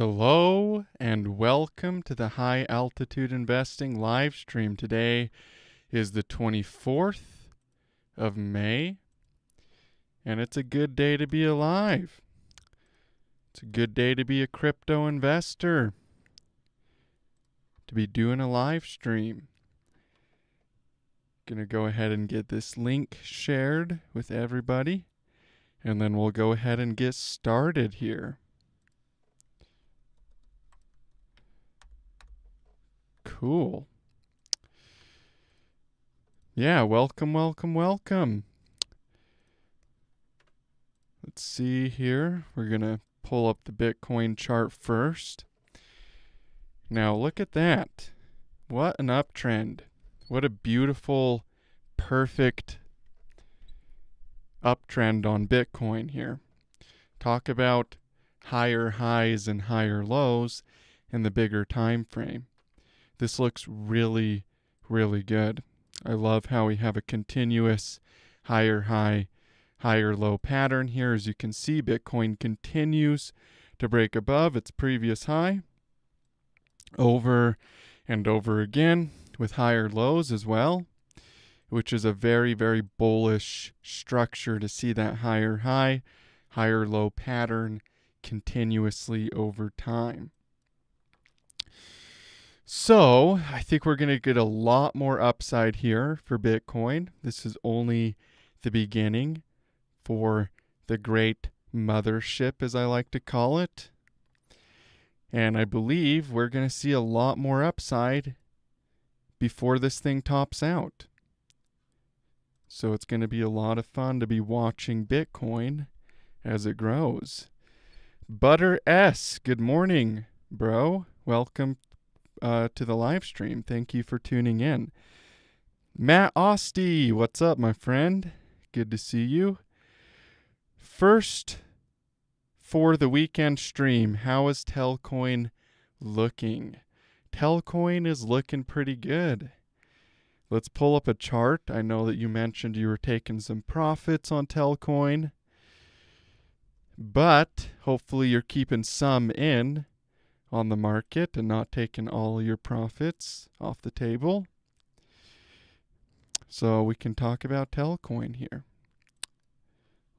Hello and welcome to the High Altitude Investing live stream. Today is the 24th of May, and it's a good day to be alive. It's a good day to be a crypto investor, to be doing a live stream. Gonna go ahead and get this link shared with everybody, and then we'll go ahead and get started here. Cool. Yeah, welcome. Let's see here. We're going to pull up the Bitcoin chart first. Now look at that. What an uptrend. What a beautiful, perfect uptrend on Bitcoin here. Talk about higher highs and higher lows in the bigger time frame. This looks really, really good. I love how we have a continuous higher high, higher low pattern here. As you can see, Bitcoin continues to break above its previous high over and over again with higher lows as well, which is a very, very bullish structure to see that higher high, higher low pattern continuously over time. So I think we're going to get a lot more upside here for Bitcoin. This is only the beginning for the great mothership, as I like to call it. And I believe we're going to see a lot more upside before this thing tops out. So it's going to be a lot of fun to be watching Bitcoin as it grows. Butter S, good morning, bro. Welcome to the live stream. Thank you for tuning in. Matt Osty, what's up, my friend? Good to see you. First, for the weekend stream, how is Telcoin looking? Telcoin is looking pretty good. Let's pull up a chart. I know that you mentioned you were taking some profits on Telcoin, but hopefully you're keeping some in on the market and not taking all your profits off the table. So we can talk about Telcoin here.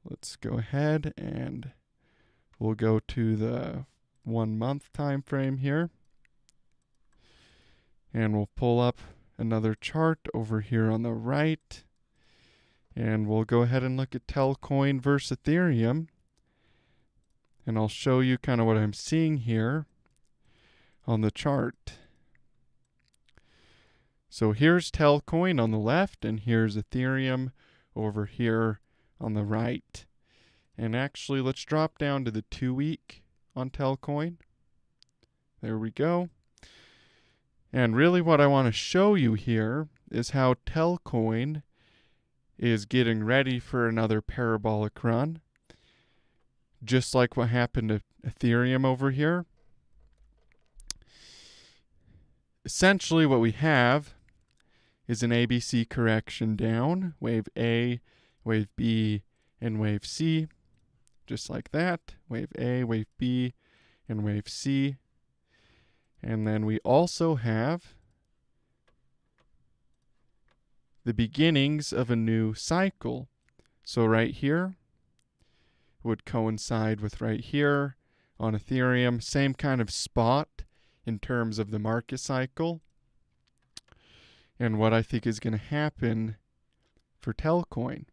Let's go ahead and we'll go to the 1 month time frame here. And we'll pull up another chart over here on the right. And we'll go ahead and look at Telcoin versus Ethereum. And I'll show you kind of what I'm seeing here on the chart. So here's Telcoin on the left, and here's Ethereum over here on the right. And actually, let's drop down to the 2-week on Telcoin. There we go. And really what I want to show you here is how Telcoin is getting ready for another parabolic run. Just like what happened to Ethereum over here. Essentially what we have is an ABC correction down, wave A, wave B, and wave C, just like that, wave A, wave B, and wave C. And then we also have the beginnings of a new cycle. So right here would coincide with right here on Ethereum, same kind of spot in terms of the market cycle. And what I think is going to happen for Telcoin.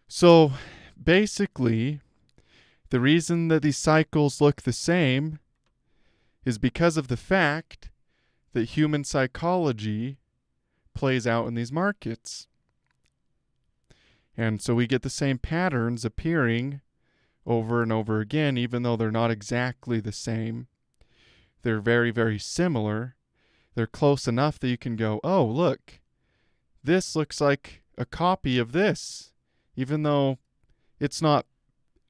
So basically, the reason that these cycles look the same is because of the fact that human psychology plays out in these markets. And so we get the same patterns appearing over and over again, even though they're not exactly the same. They're very, very similar. They're close enough that you can go, oh, look, this looks like a copy of this. Even though it's not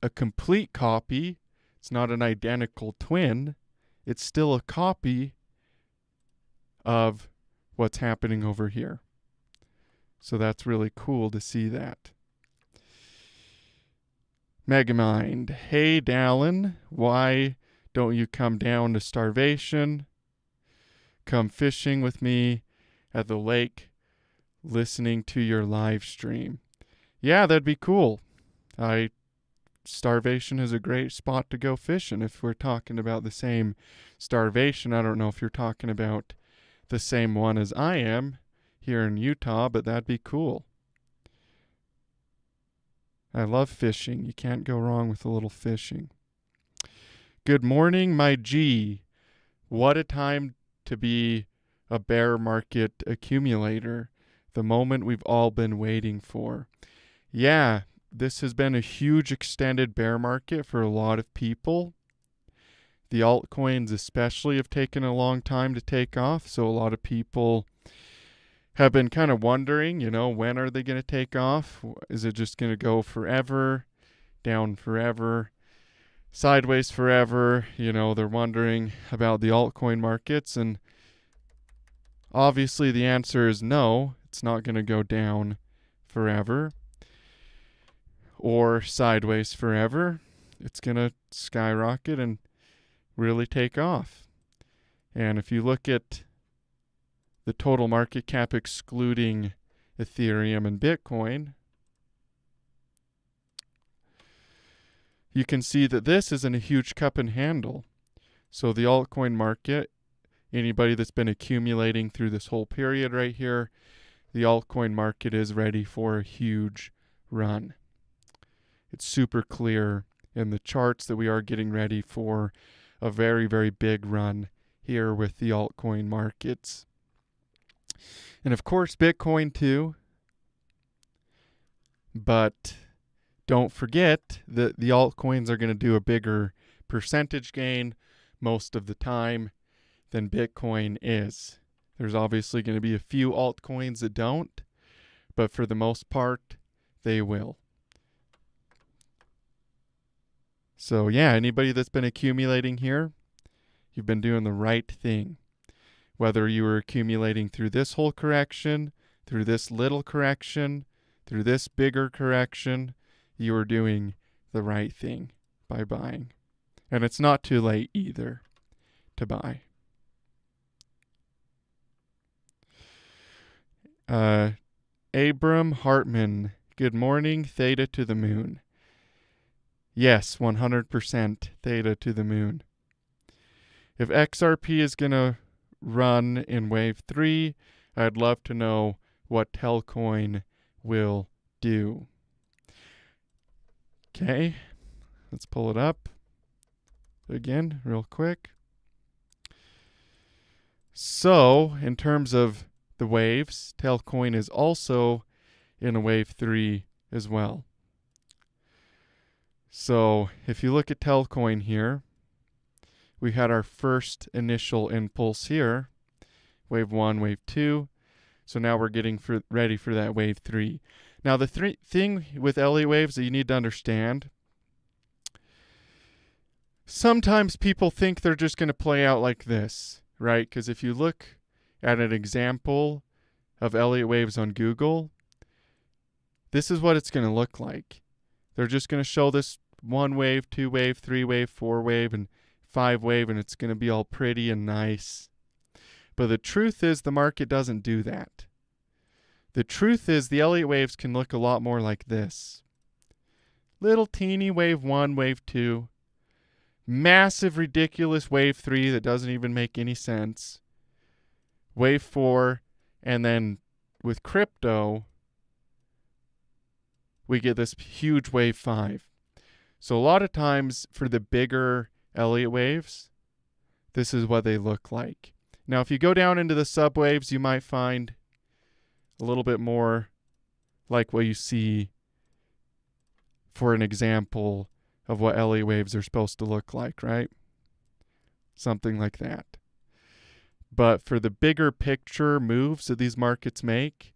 a complete copy, it's not an identical twin, it's still a copy of what's happening over here. So that's really cool to see that. Megamind. Hey, Dallin. Why Don't you come down to starvation? Come fishing with me at the lake, listening to your live stream. Yeah, that'd be cool. Starvation is a great spot to go fishing if we're talking about the same starvation. I don't know if you're talking about the same one as I am here in Utah, but that'd be cool. I love fishing. You can't go wrong with a little fishing. Good morning, my G. What a time to be a bear market accumulator. The moment we've all been waiting for. Yeah, this has been a huge extended bear market for a lot of people. The altcoins especially have taken a long time to take off, so a lot of people have been kind of wondering, when are they going to take off? Is it just going to go forever, down forever, sideways forever? They're wondering about the altcoin markets, and obviously the answer is no. It's not going to go down forever or sideways forever. It's going to skyrocket and really take off. And if you look at the total market cap excluding Ethereum and Bitcoin, you can see that this isn't a huge cup and handle. So the altcoin market, anybody that's been accumulating through this whole period right here, the altcoin market is ready for a huge run. It's super clear in the charts that we are getting ready for a very, very big run here with the altcoin markets. And of course, Bitcoin too. But don't forget that the altcoins are going to do a bigger percentage gain most of the time than Bitcoin is. There's obviously going to be a few altcoins that don't, but for the most part, they will. So yeah, anybody that's been accumulating here, you've been doing the right thing. Whether you were accumulating through this whole correction, through this little correction, through this bigger correction, you are doing the right thing by buying. And it's not too late either to buy. Abram Hartman, good morning, theta to the moon. Yes, 100% theta to the moon. If XRP is going to run in wave 3, I'd love to know what Telcoin will do. Okay, let's pull it up again real quick. So, in terms of the waves, Telcoin is also in a wave 3 as well. So, if you look at Telcoin here, we had our first initial impulse here, wave 1, wave 2. So now we're getting ready for that wave 3. Now the thing with Elliott waves that you need to understand, sometimes people think they're just going to play out like this, right? Because if you look at an example of Elliott waves on Google, this is what it's going to look like. They're just going to show this 1 wave, 2 wave, 3 wave, 4 wave, and 5 wave, and it's going to be all pretty and nice. But the truth is the market doesn't do that. The truth is the Elliott waves can look a lot more like this. Little teeny wave 1, wave 2. Massive, ridiculous wave 3 that doesn't even make any sense. Wave 4, and then with crypto, we get this huge wave 5. So a lot of times for the bigger Elliott waves, this is what they look like. Now, if you go down into the subwaves, you might find a little bit more like what you see for an example of what Elliott waves are supposed to look like, right? Something like that. But for the bigger picture moves that these markets make,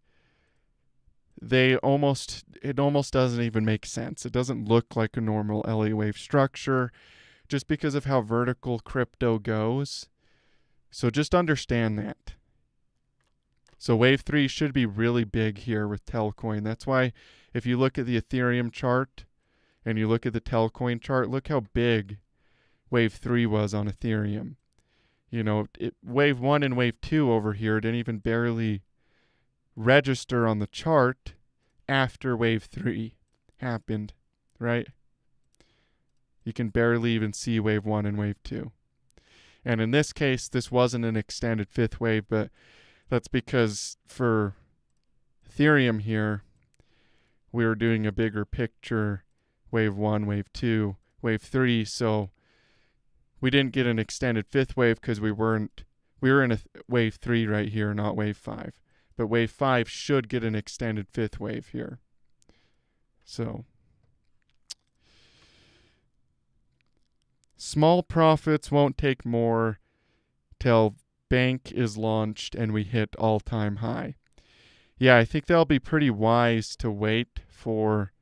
it almost doesn't even make sense. It doesn't look like a normal Elliott wave structure just because of how vertical crypto goes. So just understand that. So wave 3 should be really big here with Telcoin. That's why if you look at the Ethereum chart and you look at the Telcoin chart, look how big wave 3 was on Ethereum. You know, wave 1 and wave 2 over here didn't even barely register on the chart after wave 3 happened, right? You can barely even see wave 1 and wave 2. And in this case, this wasn't an extended fifth wave, but that's because for Ethereum here, we were doing a bigger picture, wave 1, wave 2, wave 3, so we didn't get an extended fifth wave because we were in a wave 3 right here, not wave 5. But wave 5 should get an extended fifth wave here. So small profits won't take more till Bank is launched and we hit all-time high. Yeah, I think that'll be pretty wise to wait for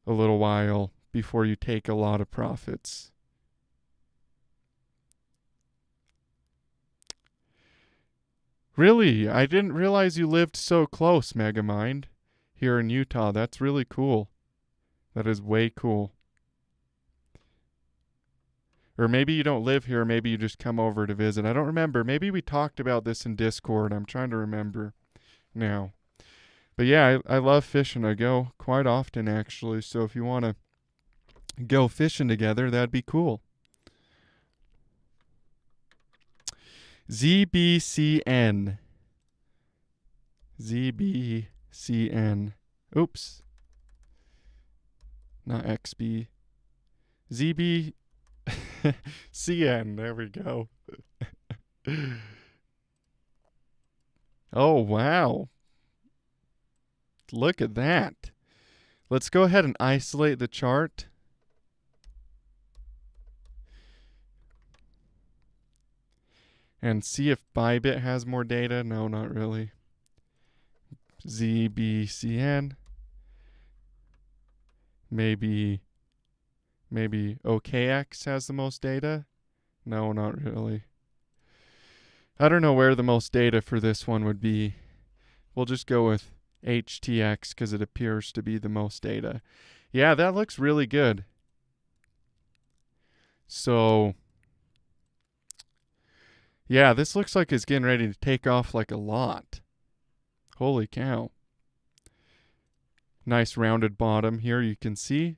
a little while before you take a lot of profits. Really? I didn't realize you lived so close, Megamind, here in Utah. That's really cool. That is way cool. Or maybe you don't live here. Maybe you just come over to visit. I don't remember. Maybe we talked about this in Discord. I'm trying to remember now. But yeah, I love fishing. I go quite often, actually. So if you want to go fishing together, that'd be cool. ZBCN. ZBCN. Oops. Not XB. ZBCN. There we go. Oh, wow. Look at that. Let's go ahead and isolate the chart. And see if Bybit has more data. No, not really. ZBCN. Maybe OKX has the most data. No, not really. I don't know where the most data for this one would be. We'll just go with HTX because it appears to be the most data. Yeah, that looks really good. So yeah, this looks like it's getting ready to take off like a lot. Holy cow. Nice rounded bottom here, you can see.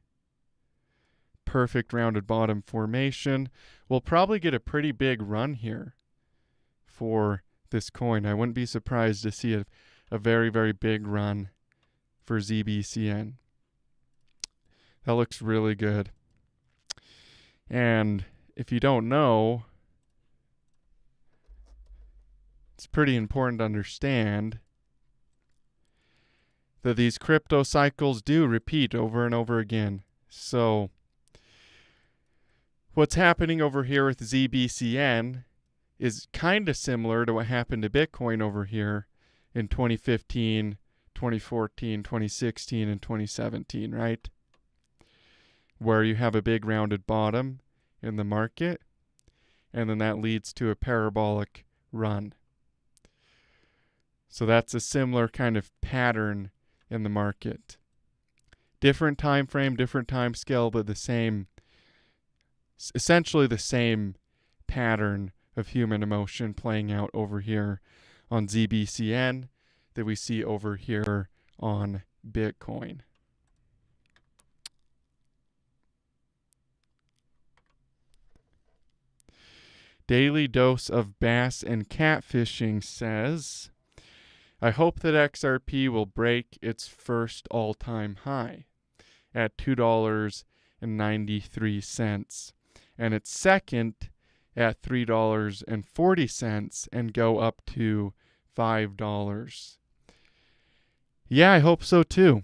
Perfect rounded bottom formation. We'll probably get a pretty big run here for this coin. I wouldn't be surprised to see a very, very big run for ZBCN. That looks really good. And if you don't know, it's pretty important to understand that these crypto cycles do repeat over and over again. So what's happening over here with ZBCN is kind of similar to what happened to Bitcoin over here in 2015, 2014, 2016, and 2017, right? Where you have a big rounded bottom in the market, and then that leads to a parabolic run. So that's a similar kind of pattern in the market. Different time frame, different time scale, but essentially the same pattern of human emotion playing out over here on ZBCN that we see over here on Bitcoin. Daily Dose of Bass and Catfishing says, I hope that XRP will break its first all-time high at $2.93 and its second at $3.40 and go up to $5. Yeah, I hope so too.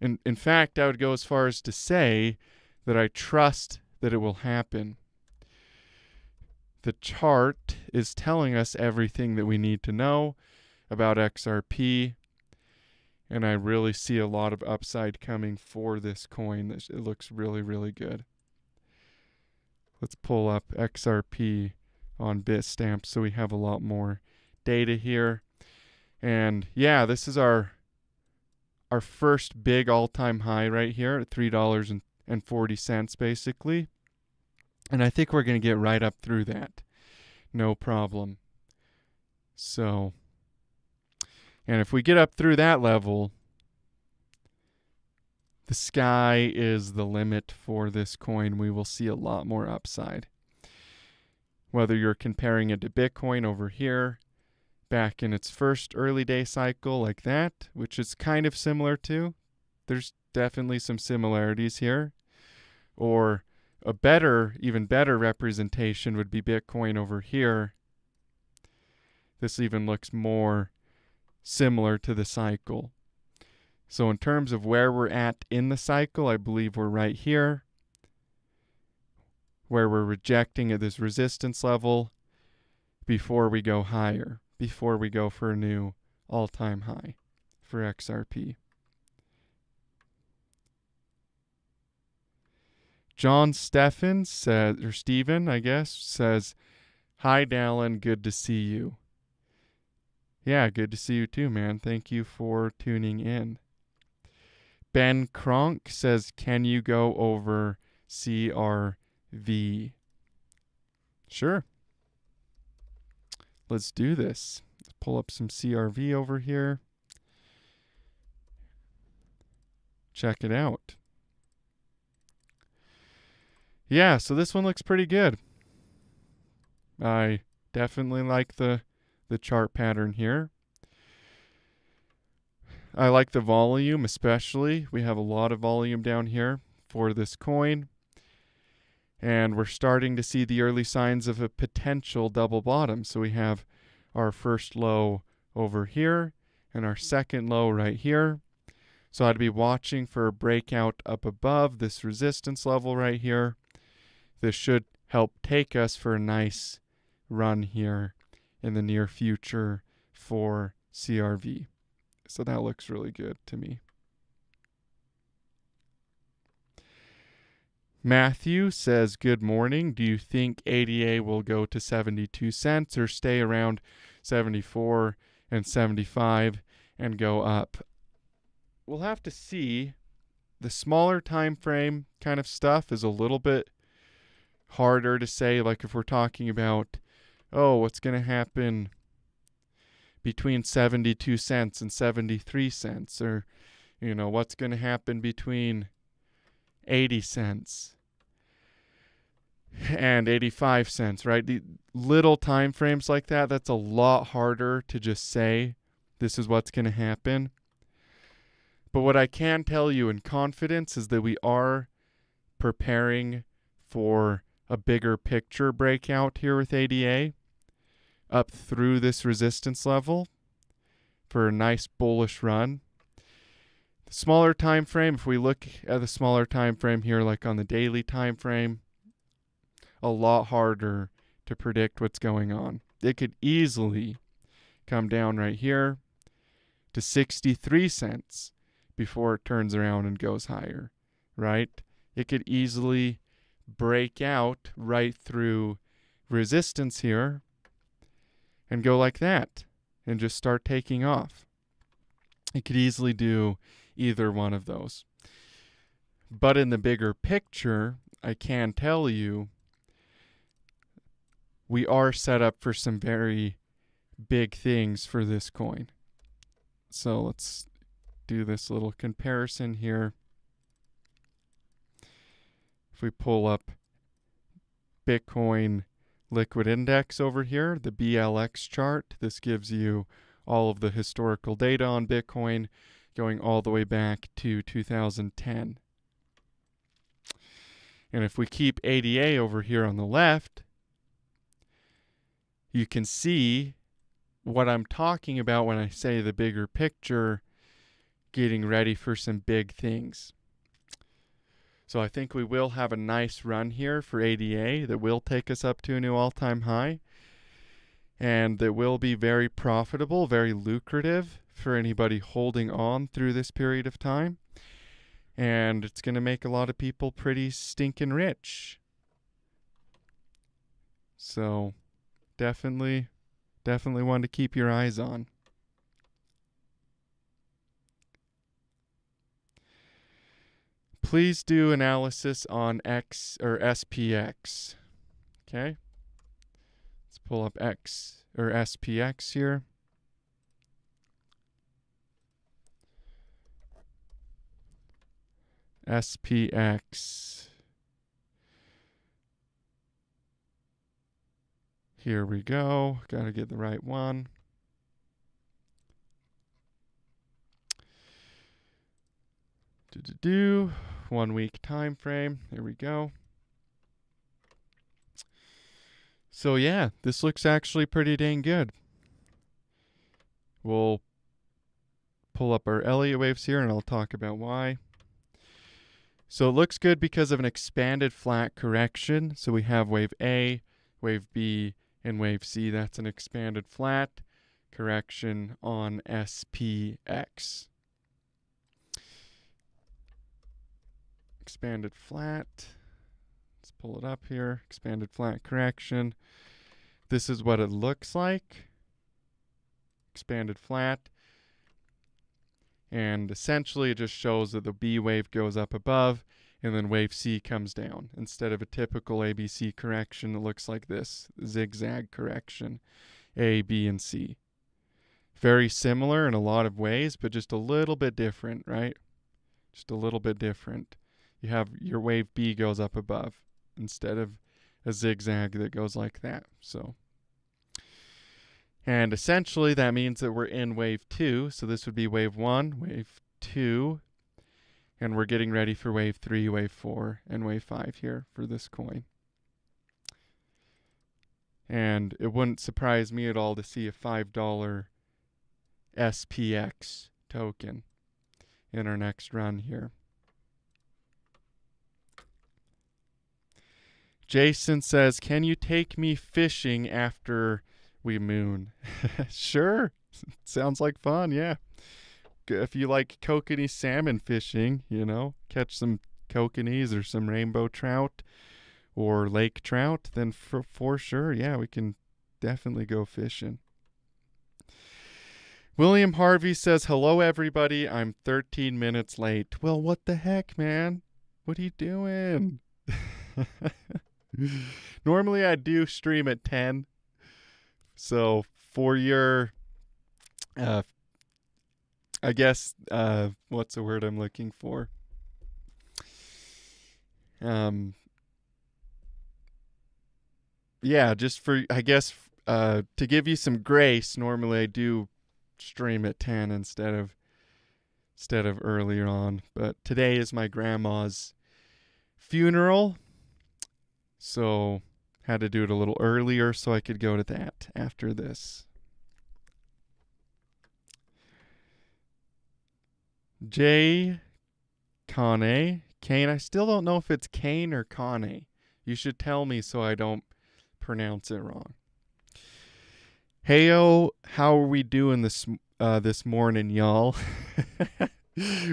In fact, I would go as far as to say that I trust that it will happen. The chart is telling us everything that we need to know about XRP, and I really see a lot of upside coming for this coin. It looks really, really good. Let's pull up XRP on Bitstamp so we have a lot more data here. And yeah, this is our first big all-time high right here at $3.40 basically. And I think we're going to get right up through that. No problem. So, and if we get up through that level, the sky is the limit for this coin. We will see a lot more upside. Whether you're comparing it to Bitcoin over here, back in its first early day cycle like that, which is kind of similar to, there's definitely some similarities here. Or a better, even better representation would be Bitcoin over here. This even looks more similar to the cycle. So in terms of where we're at in the cycle, I believe we're right here, where we're rejecting at this resistance level before we go higher, before we go for a new all-time high for XRP. John Stephen says, or Steven, I guess, says, "Hi, Dallin, good to see you." Yeah, good to see you too, man. Thank you for tuning in. Ben Kronk says, "Can you go over CRV?" Sure. Let's do this. Let's pull up some CRV over here. Check it out. Yeah, so this one looks pretty good. I definitely like the chart pattern here. I like the volume especially. We have a lot of volume down here for this coin. And we're starting to see the early signs of a potential double bottom. So we have our first low over here and our second low right here. So I'd be watching for a breakout up above this resistance level right here. This should help take us for a nice run here in the near future for CRV. So that looks really good to me. Matthew says, "Good morning. Do you think ADA will go to 72 cents or stay around 74 and 75 and go up?" We'll have to see. The smaller time frame kind of stuff is a little bit harder to say. Like if we're talking about, what's going to happen between 72 cents and 73 cents, or, what's going to happen between 80 cents and 85 cents, right? The little time frames like that, that's a lot harder to just say this is what's going to happen. But what I can tell you in confidence is that we are preparing for a bigger picture breakout here with ADA up through this resistance level for a nice bullish run. The smaller time frame, if we look at the smaller time frame here, like on the daily time frame, a lot harder to predict what's going on. It could easily come down right here to 63 cents before it turns around and goes higher, right? It could easily break out right through resistance here and go like that and just start taking off. It could easily do either one of those. But in the bigger picture, I can tell you we are set up for some very big things for this coin. So let's do this little comparison here. If we pull up Bitcoin Liquid Index over here, the BLX chart, this gives you all of the historical data on Bitcoin going all the way back to 2010. And if we keep ADA over here on the left, you can see what I'm talking about when I say the bigger picture, getting ready for some big things. So I think we will have a nice run here for ADA that will take us up to a new all-time high, and that will be very profitable, very lucrative for anybody holding on through this period of time. And it's going to make a lot of people pretty stinking rich. So definitely one to keep your eyes on. Please do analysis on X or SPX. Okay. Let's pull up X or SPX here. SPX. Here we go. Got to get the right one. Do 1 week time frame. There we go. So yeah, this looks actually pretty dang good. We'll pull up our Elliott waves here and I'll talk about why. So it looks good because of an expanded flat correction. So we have wave A, wave B, and wave C. That's an expanded flat correction on SPX. Expanded flat. Let's pull it up here. Expanded flat correction. This is what it looks like. Expanded flat. And essentially it just shows that the B wave goes up above and then wave C comes down. Instead of a typical ABC correction, it looks like this. Zigzag correction. A, B, and C. Very similar in a lot of ways, but just a little bit different, right? Just a little bit different. You have your wave B goes up above instead of a zigzag that goes like that. So, and essentially that means that we're in wave 2. So this would be wave 1, wave 2, and we're getting ready for wave 3, wave 4, and wave 5 here for this coin. And it wouldn't surprise me at all to see a $5 SPX token in our next run here. Jason says, can you take me fishing after we moon? Sure. Sounds like fun, yeah. If you like kokanee salmon fishing, you know, catch some kokanees or some rainbow trout or lake trout, then for sure, yeah, we can definitely go fishing. William Harvey says, hello, everybody. I'm 13 minutes late. Well, what the heck, man? What are you doing? Normally I do stream at 10. So for your, I guess, what's the word I'm looking for? Yeah, just for, I guess, to give you some grace, normally I do stream at 10 instead of earlier on. But today is my grandma's funeral. So had to do it a little earlier so I could go to that after this. Kane, I still don't know if it's Kane or Kane. You should tell me so I don't pronounce it wrong. Heyo, how are we doing this morning, y'all?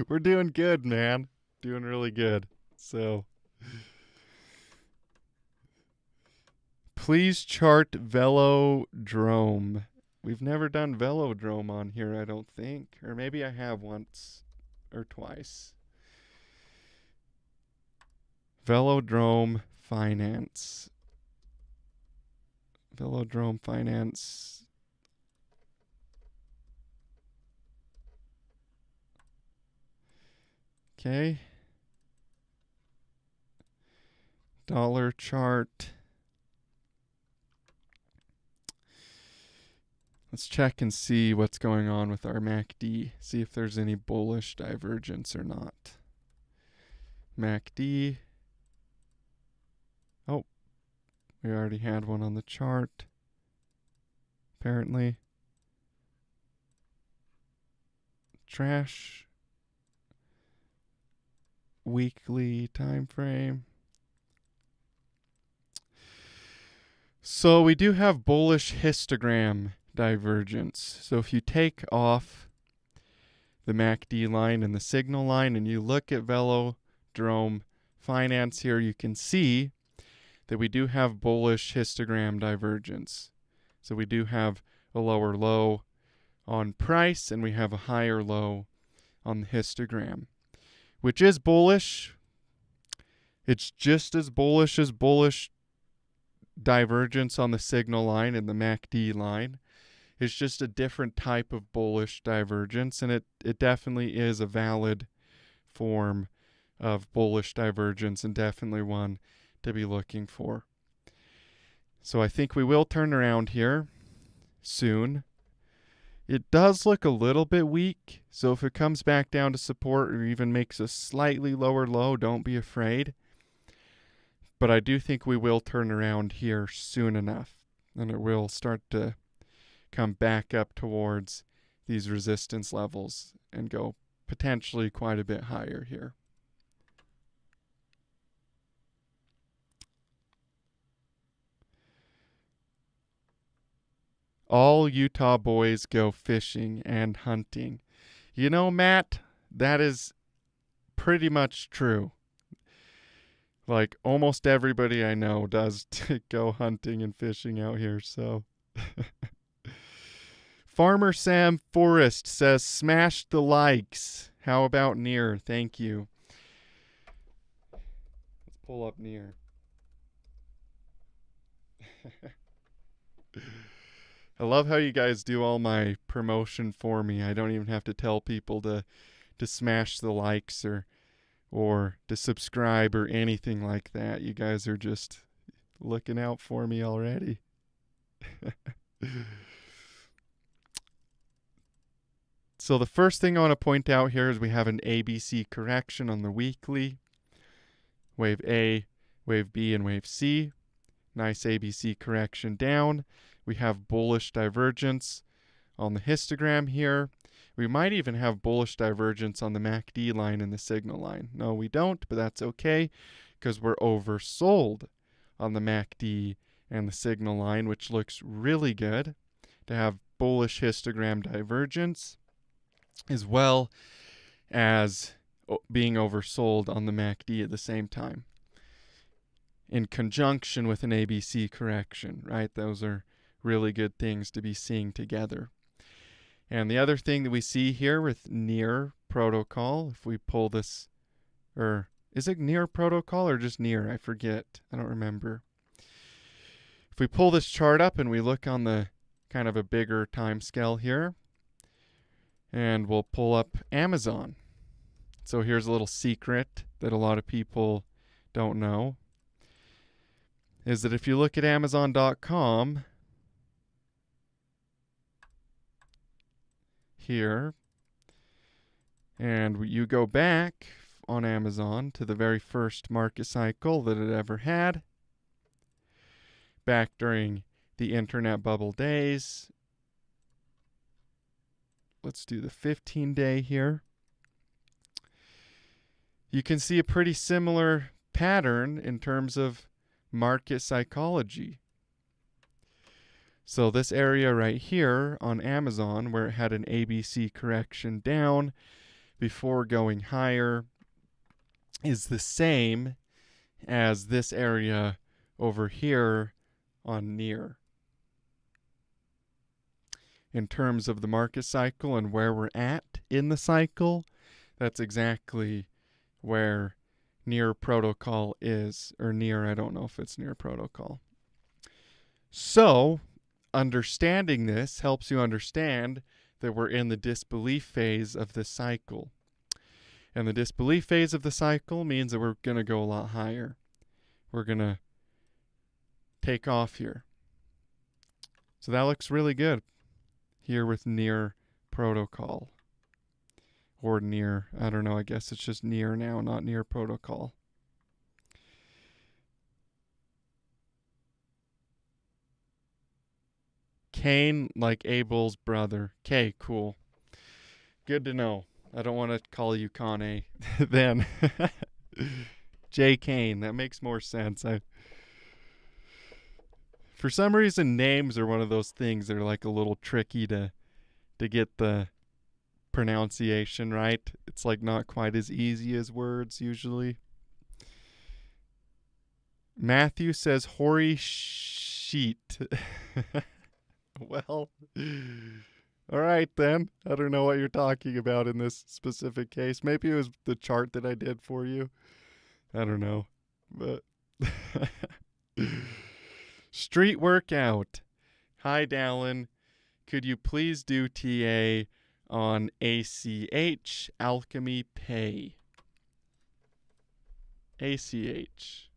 We're doing good, man. Doing really good. So please chart Velodrome. We've never done Velodrome on here, I don't think. Or maybe I have once or twice. Velodrome Finance. Velodrome Finance. Okay. Dollar chart. Let's check and see what's going on with our MACD. See if there's any bullish divergence or not. MACD. Oh, we already had one on the chart. Apparently. Trash. Weekly time frame. So we do have bullish histogram divergence. So if you take off the MACD line and the signal line and you look at Velodrome Finance here, you can see that we do have bullish histogram divergence. So we do have a lower low on price and we have a higher low on the histogram, which is bullish. It's just as bullish divergence on the signal line and the MACD line is just a different type of bullish divergence, and it definitely is a valid form of bullish divergence and definitely one to be looking for. So I think we will turn around here soon. It does look a little bit weak, so if it comes back down to support or even makes a slightly lower low, don't be afraid. But I do think we will turn around here soon enough, and it will start to come back up towards these resistance levels and go potentially quite a bit higher here. All Utah boys go fishing and hunting. You know, Matt, that is pretty much true. Like, almost everybody I know does go hunting and fishing out here, so. Farmer Sam Forrest says, smash the likes. How about near? Thank you. Let's pull up near. I love how you guys do all my promotion for me. I don't even have to tell people to smash the likes or to subscribe or anything like that. You guys are just looking out for me already. So the first thing I want to point out here is we have an ABC correction on the weekly. Wave A, wave B, and wave C. Nice ABC correction down. We have bullish divergence on the histogram here. We might even have bullish divergence on the MACD line and the signal line. No, we don't, but that's okay because we're oversold on the MACD and the signal line, which looks really good to have bullish histogram divergence as well as being oversold on the MACD at the same time in conjunction with an ABC correction, right? Those are really good things to be seeing together. And the other thing that we see here with near protocol, if we pull this, or is it near protocol or just near? I forget. I don't remember. If we pull this chart up and we look on the kind of a bigger time scale here, and we'll pull up Amazon. So here's a little secret that a lot of people don't know, is that if you look at Amazon.com here, and you go back on Amazon to the very first market cycle that it ever had, back during the internet bubble days. Let's do the 15-day here. You can see a pretty similar pattern in terms of market psychology. So this area right here on Amazon, where it had an ABC correction down before going higher, is the same as this area over here on near. In terms of the market cycle and where we're at in the cycle, that's exactly where near protocol is, or near, I don't know if it's near protocol. So, understanding this helps you understand that we're in the disbelief phase of this cycle. And the disbelief phase of the cycle means that we're going to go a lot higher. We're going to take off here. So that looks really good here with near protocol. Or near, I don't know, I guess it's just near now, not near protocol. Cain, like Abel's brother. Okay, cool. Good to know. I don't want to call you Kane then. J. Cain, that makes more sense. For some reason, names are one of those things that are like a little tricky to get the pronunciation right. It's like not quite as easy as words usually. Matthew says hoary sheet. Well, all right then. I don't know what you're talking about in this specific case. Maybe it was the chart that I did for you. I don't know. But Street workout. Hi, Dallin. Could you please do TA on ACH Alchemy Pay? ACH.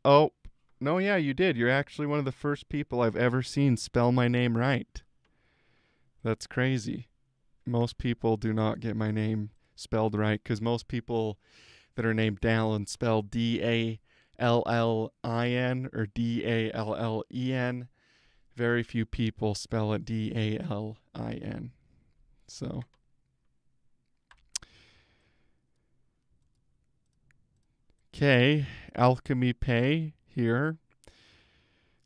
Oh, no, yeah, you did. You're actually one of the first people I've ever seen spell my name right. That's crazy. Most people do not get my name spelled right because most people that are named Dallin spell Dallin or Dallen. Very few people spell it Dallin. So, okay, Alchemy Pay here.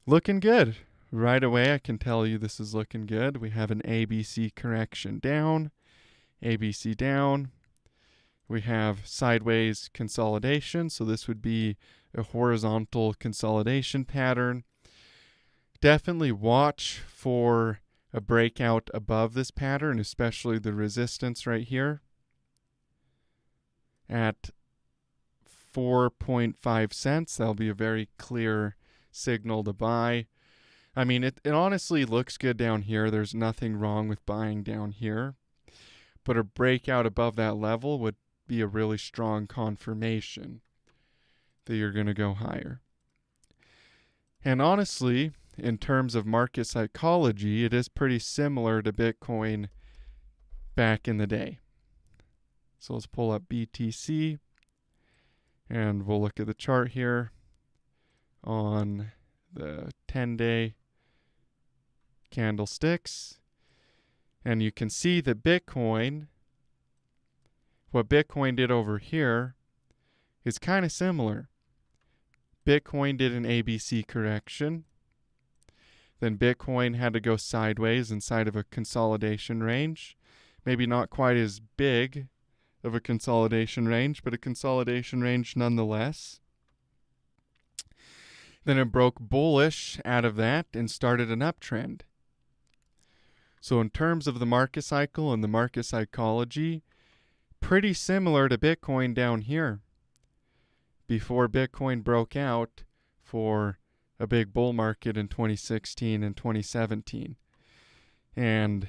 Looking good. Right away, I can tell you this is looking good. We have an ABC correction down, ABC down. We have sideways consolidation, so this would be a horizontal consolidation pattern. Definitely watch for a breakout above this pattern, especially the resistance right here at 4.5 cents. That'll be a very clear signal to buy. I mean, it honestly looks good down here. There's nothing wrong with buying down here. But a breakout above that level would be a really strong confirmation that you're going to go higher. And honestly, in terms of market psychology, it is pretty similar to Bitcoin back in the day. So let's pull up BTC and we'll look at the chart here on the 10-day candlesticks. And you can see that what Bitcoin did over here is kind of similar. Bitcoin did an ABC correction. Then Bitcoin had to go sideways inside of a consolidation range. Maybe not quite as big of a consolidation range, but a consolidation range nonetheless. Then it broke bullish out of that and started an uptrend. So in terms of the market cycle and the market psychology, pretty similar to Bitcoin down here before Bitcoin broke out for a big bull market in 2016 and 2017. And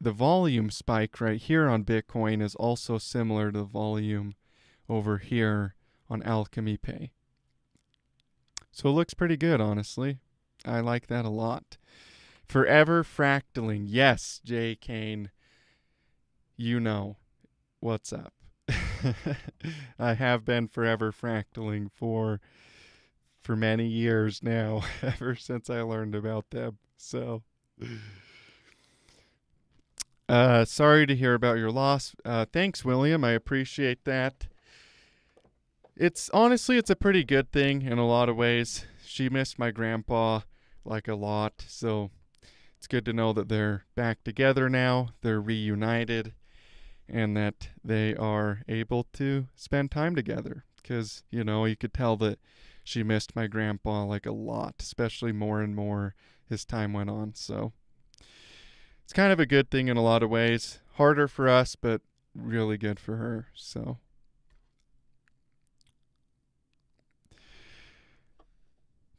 the volume spike right here on Bitcoin is also similar to the volume over here on Alchemy Pay. So it looks pretty good, honestly. I like that a lot. Forever fractaling. Yes, Jay Kane. You know what's up. I have been forever fractaling for many years now, ever since I learned about them. So, sorry to hear about your loss. Thanks, William. I appreciate that. It's a pretty good thing in a lot of ways. She missed my grandpa like a lot, so it's good to know that they're back together now. They're reunited, and that they are able to spend time together. Because, you could tell that she missed my grandpa like a lot, especially more and more as time went on. So it's kind of a good thing in a lot of ways. Harder for us, but really good for her. So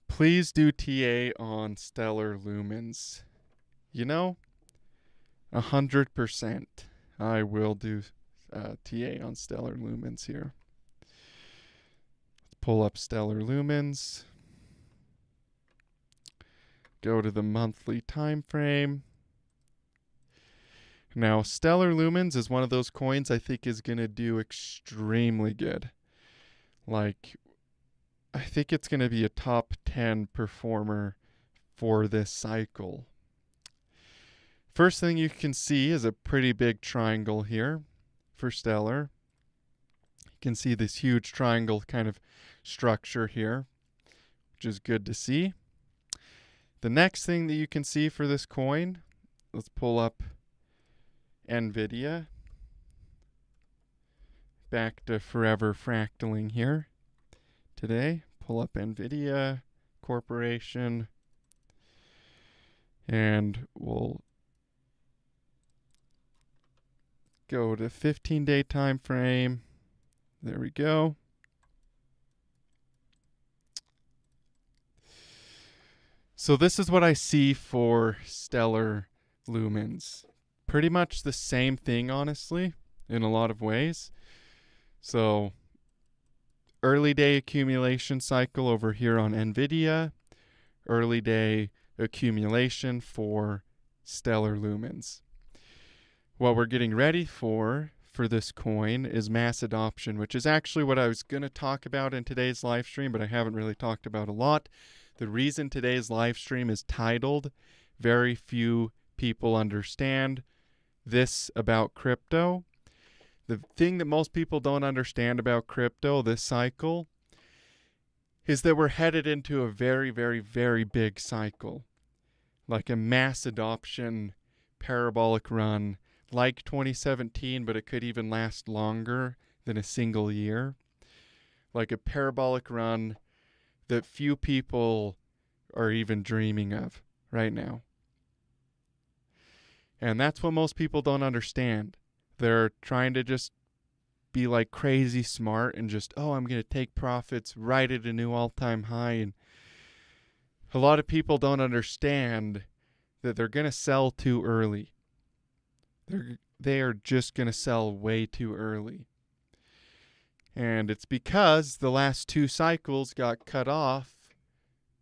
please do TA on Stellar Lumens. 100%. I will do TA on Stellar Lumens here. Let's pull up Stellar Lumens. Go to the monthly time frame. Now, Stellar Lumens is one of those coins I think is going to do extremely good. Like, I think it's going to be a top 10 performer for this cycle. First thing you can see is a pretty big triangle here for Stellar. You can see this huge triangle kind of structure here, which is good to see. The next thing that you can see for this coin, let's pull up NVIDIA. Back to forever fractaling here today. Pull up NVIDIA Corporation, and we'll go to 15-day time frame. There we go. So this is what I see for stellar lumens. Pretty much the same thing, honestly, in a lot of ways. So early day accumulation cycle over here on NVIDIA, early day accumulation for stellar lumens. What we're getting ready for this coin is mass adoption, which is actually what I was going to talk about in today's live stream, but I haven't really talked about a lot. The reason today's live stream is titled "Very Few People Understand This About Crypto." The thing that most people don't understand about crypto this cycle is that we're headed into a very, very, very big cycle, like a mass adoption parabolic run, like 2017, but it could even last longer than a single year. Like a parabolic run that few people are even dreaming of right now. And that's what most people don't understand. They're trying to just be like crazy smart and just, I'm going to take profits right at a new all-time high. And a lot of people don't understand that they're going to sell too early. They are just going to sell way too early. And it's because the last two cycles got cut off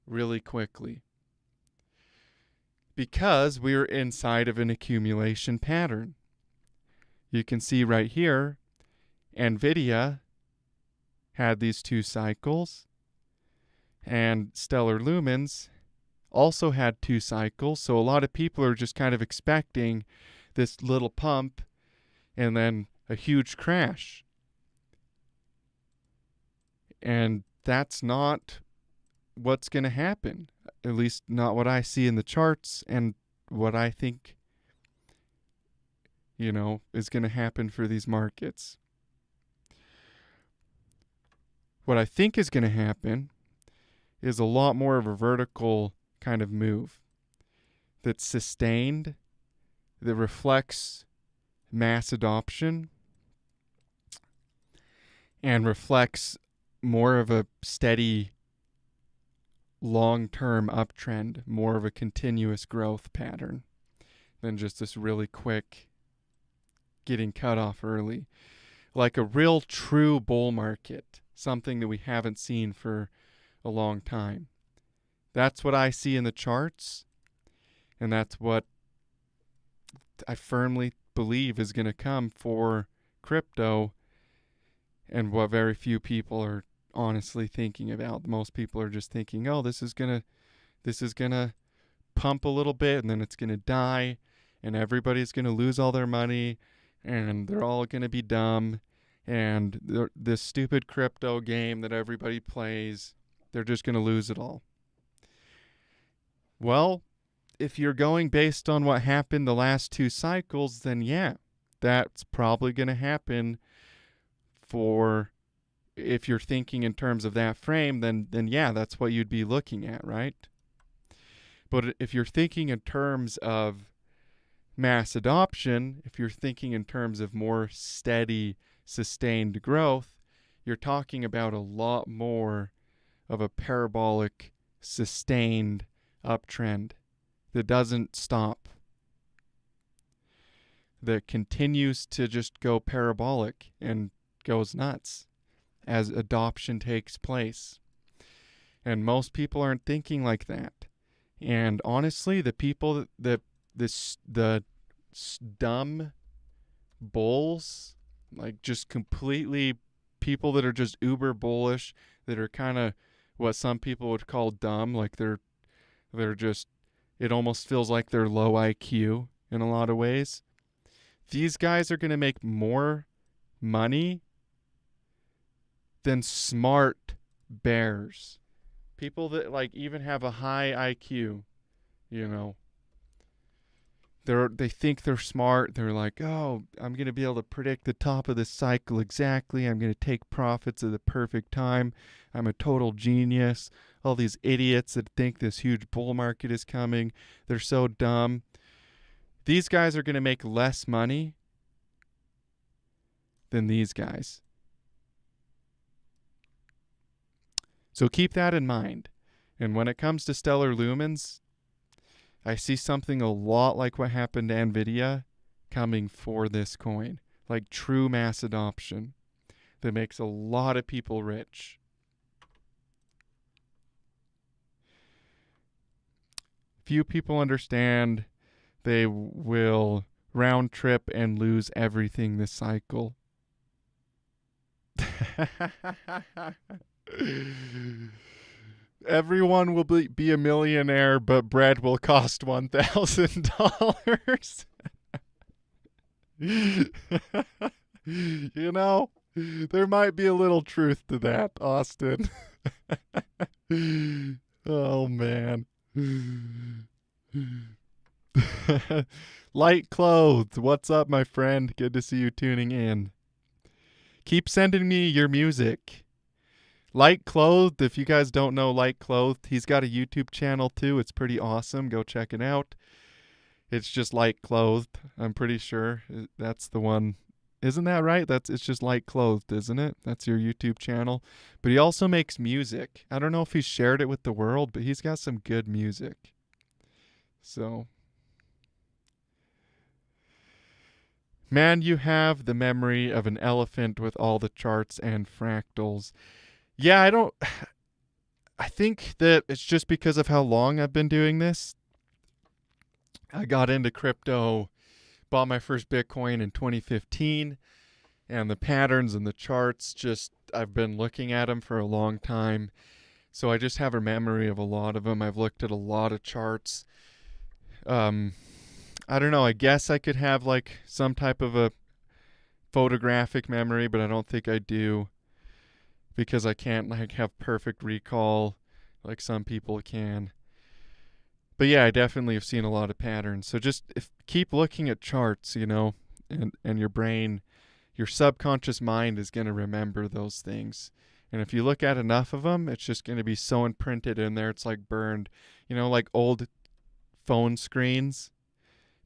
really quickly. Because we're inside of an accumulation pattern. You can see right here, NVIDIA had these two cycles, and stellar lumens also had two cycles. So a lot of people are just kind of expecting this little pump and then a huge crash. And that's not what's going to happen, at least not what I see in the charts and what I think, is going to happen for these markets. What I think is going to happen is a lot more of a vertical kind of move that's sustained, that reflects mass adoption, and reflects more of a steady long-term uptrend, more of a continuous growth pattern than just this really quick getting cut off early. Like a real true bull market, something that we haven't seen for a long time. That's what I see in the charts, and that's what I firmly believe is going to come for crypto, and what very few people are honestly thinking about. Most people are just thinking, this is gonna pump a little bit and then it's gonna die and everybody's gonna lose all their money and they're all gonna be dumb, and this stupid crypto game that everybody plays, they're just gonna lose it all. Well, if you're going based on what happened the last two cycles, then yeah, that's probably gonna happen. If you're thinking in terms of that frame, then yeah, that's what you'd be looking at, right? But if you're thinking in terms of mass adoption, if you're thinking in terms of more steady, sustained growth, you're talking about a lot more of a parabolic, sustained uptrend that doesn't stop, that continues to just go parabolic and goes nuts as adoption takes place. And most people aren't thinking like that. And honestly, the people the dumb bulls, like just completely people that are just uber bullish, that are kind of what some people would call dumb, like they're just, it almost feels like they're low IQ in a lot of ways. These guys are going to make more money than smart bears. People that like even have a high IQ, they think they're smart. They're like, I'm going to be able to predict the top of this cycle exactly. I'm going to take profits at the perfect time. I'm a total genius. All these idiots that think this huge bull market is coming, they're so dumb. These guys are going to make less money than these guys. So keep that in mind. And when it comes to stellar lumens, I see something a lot like what happened to NVIDIA coming for this coin. Like true mass adoption that makes a lot of people rich. Few people understand they will round trip and lose everything this cycle. Everyone will be a millionaire, but bread will cost $1,000. You know, there might be a little truth to that, Austin. Oh, man. Light Clothed, what's up, my friend? Good to see you tuning in. Keep sending me your music. Light Clothed, if you guys don't know Light Clothed, he's got a YouTube channel too. It's pretty awesome. Go check it out. It's just Light Clothed. I'm pretty sure that's the one. Isn't that right? It's just Light Clothed, isn't it? That's your YouTube channel. But he also makes music. I don't know if he's shared it with the world, but he's got some good music. So, man, you have the memory of an elephant with all the charts and fractals. Yeah, I think that it's just because of how long I've been doing this. I got into crypto, bought my first Bitcoin in 2015, and the patterns and the charts, I've been looking at them for a long time. So I just have a memory of a lot of them. I've looked at a lot of charts. I don't know, I guess I could have like some type of a photographic memory, but I don't think I do, because I can't like have perfect recall like some people can. But yeah, I definitely have seen a lot of patterns. So just keep looking at charts, you know, and your brain, your subconscious mind is going to remember those things. And if you look at enough of them, it's just going to be so imprinted in there. It's like burned, you know, like old phone screens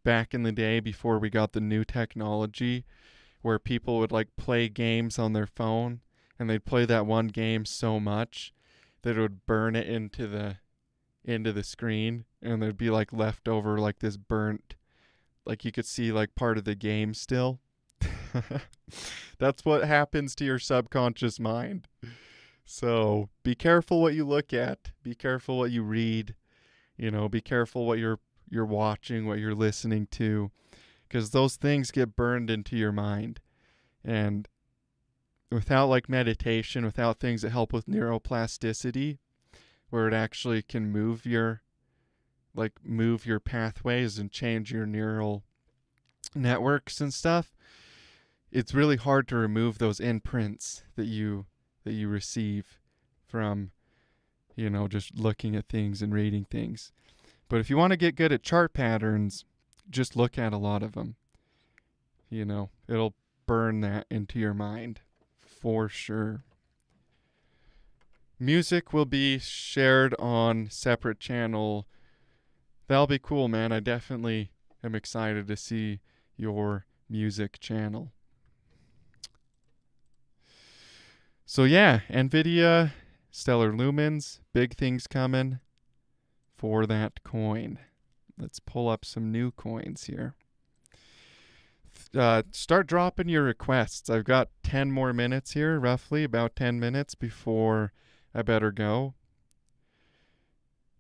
back in the day before we got the new technology, where people would like play games on their phone, and they'd play that one game so much that it would burn it into the screen, and there'd be like left over like this burnt, like you could see like part of the game still. That's what happens to your subconscious mind. So be careful what you look at, be careful what you read, you know, be careful what you're watching, what you're listening to, because those things get burned into your mind. And without like meditation, without things that help with neuroplasticity, where it actually can move your pathways and change your neural networks and stuff, it's really hard to remove those imprints that you receive from, you know, just looking at things and reading things. But if you want to get good at chart patterns, just look at a lot of them. You know, it'll burn that into your mind for sure. Music will be shared on separate channel. That'll be cool, man. I definitely am excited to see your music channel. So yeah, NVIDIA, stellar lumens, big things coming for that coin. Let's pull up some new coins here. Start dropping your requests. I've got 10 more minutes here, roughly about 10 minutes before I better go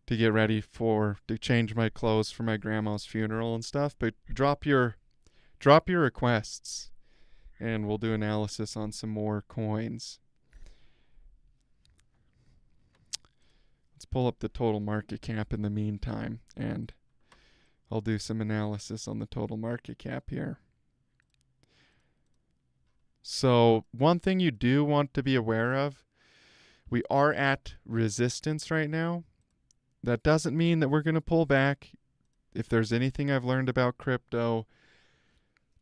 to get ready to change my clothes for my grandma's funeral and stuff. But drop your requests, and we'll do analysis on some more coins. Let's pull up the total market cap in the meantime, and I'll do some analysis on the total market cap here. So one thing you do want to be aware of, we are at resistance right now. That doesn't mean that we're going to pull back. If there's anything I've learned about crypto,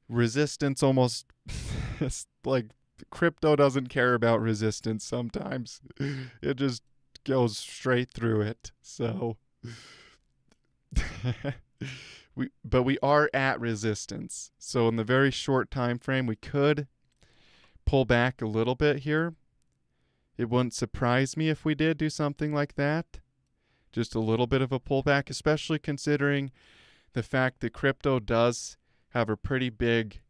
resistance almost like crypto doesn't care about resistance sometimes. It just goes straight through it. So we are at resistance. So in the very short time frame, we could pull back a little bit here. It wouldn't surprise me if we did do something like that. just a little bit of a pullback, especially considering the fact that crypto does have a pretty big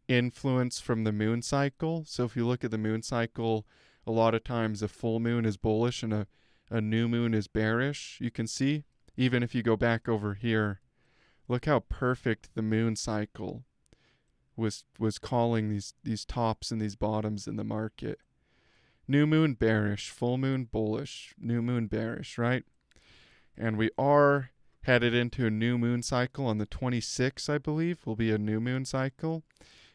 influence from the moon cycle. So if you look at the moon cycle, a lot of times a full moon is bullish and a new moon is bearish. You can see, even if you go back over here, look how perfect the moon cycle was calling these tops and these bottoms in the market. New moon bearish, full moon bullish, new moon bearish, right? And we are headed into a new moon cycle on the 26th, I believe, will be a new moon cycle,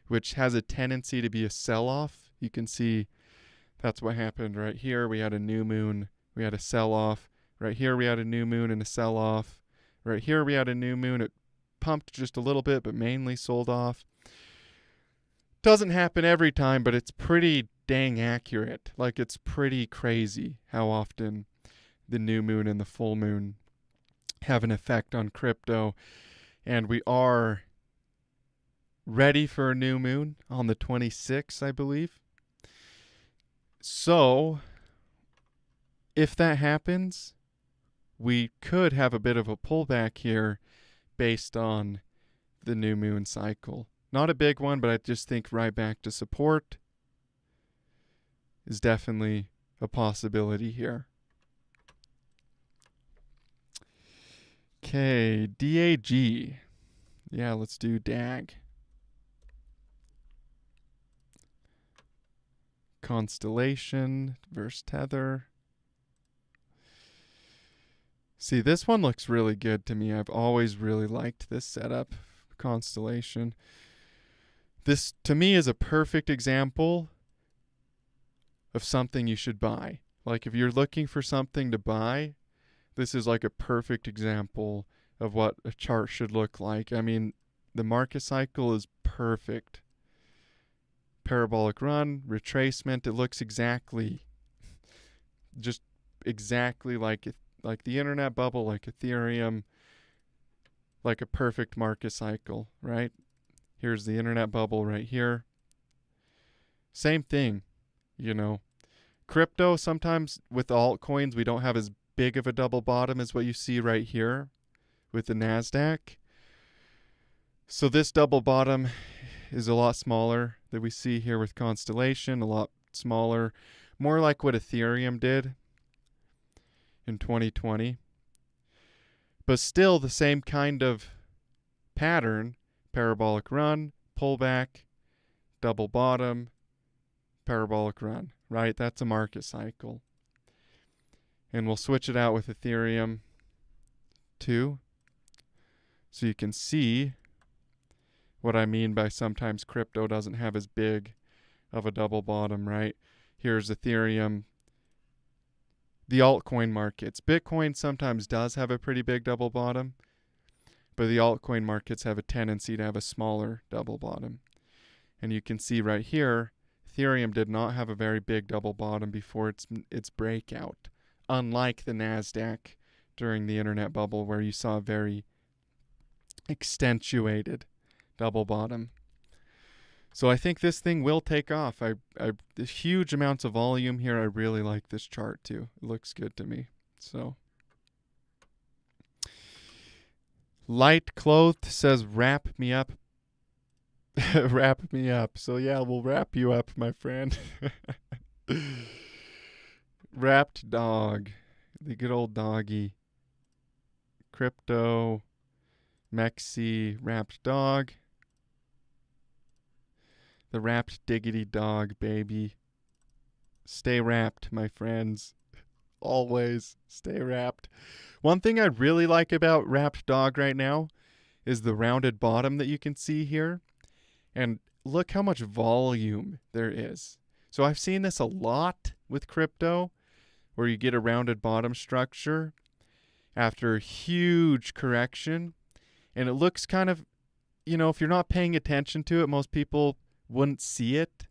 which has a tendency to be a sell-off. You can see that's what happened right here. We had a new moon, we had a sell-off. Right here we had a new moon and a sell-off. Right here we had a new moon. It pumped just a little bit, but mainly sold off. Doesn't happen every time, but it's pretty dang accurate. Like, it's pretty crazy how often the new moon and the full moon have an effect on crypto. And we are ready for a new moon on the 26th, I believe. So, if that happens, we could have a bit of a pullback here based on the new moon cycle. Not a big one, but I just think right back to support is definitely a possibility here. Okay, DAG. Yeah, let's do DAG. Constellation versus Tether. See, this one looks really good to me. I've always really liked this setup, Constellation. This, to me, is a perfect example of something you should buy. Like, if you're looking for something to buy, this is like a perfect example of what a chart should look like. I mean, the market cycle is perfect. Parabolic run, retracement, it looks exactly, just exactly like the internet bubble, like Ethereum, like a perfect market cycle, right? Here's the internet bubble right here. Same thing, you know. Crypto, sometimes with the altcoins, we don't have as big of a double bottom as what you see right here with the NASDAQ. So this double bottom is a lot smaller that we see here with Constellation, a lot smaller, more like what Ethereum did in 2020. But still the same kind of pattern, parabolic run, pullback, double bottom, parabolic run, right? That's a market cycle. And we'll switch it out with Ethereum too. So you can see what I mean by sometimes crypto doesn't have as big of a double bottom, right? Here's Ethereum. The altcoin markets. Bitcoin sometimes does have a pretty big double bottom, but the altcoin markets have a tendency to have a smaller double bottom. And you can see right here, Ethereum did not have a very big double bottom before its breakout, unlike the NASDAQ during the internet bubble where you saw a very accentuated double bottom. So I think this thing will take off. There's huge amounts of volume here. I really like this chart too. It looks good to me. So Light Clothed says wrap me up. Wrap me up. So yeah, we'll wrap you up, my friend. Wrapped dog. The good old doggy. Crypto. Mexi. Wrapped dog. The wrapped diggity dog, baby. Stay wrapped, my friends. Always stay wrapped. One thing I really like about wrapped dog right now is the rounded bottom that you can see here. And look how much volume there is. So I've seen this a lot with crypto, where you get a rounded bottom structure after a huge correction. And it looks kind of, you know, if you're not paying attention to it, most people wouldn't see it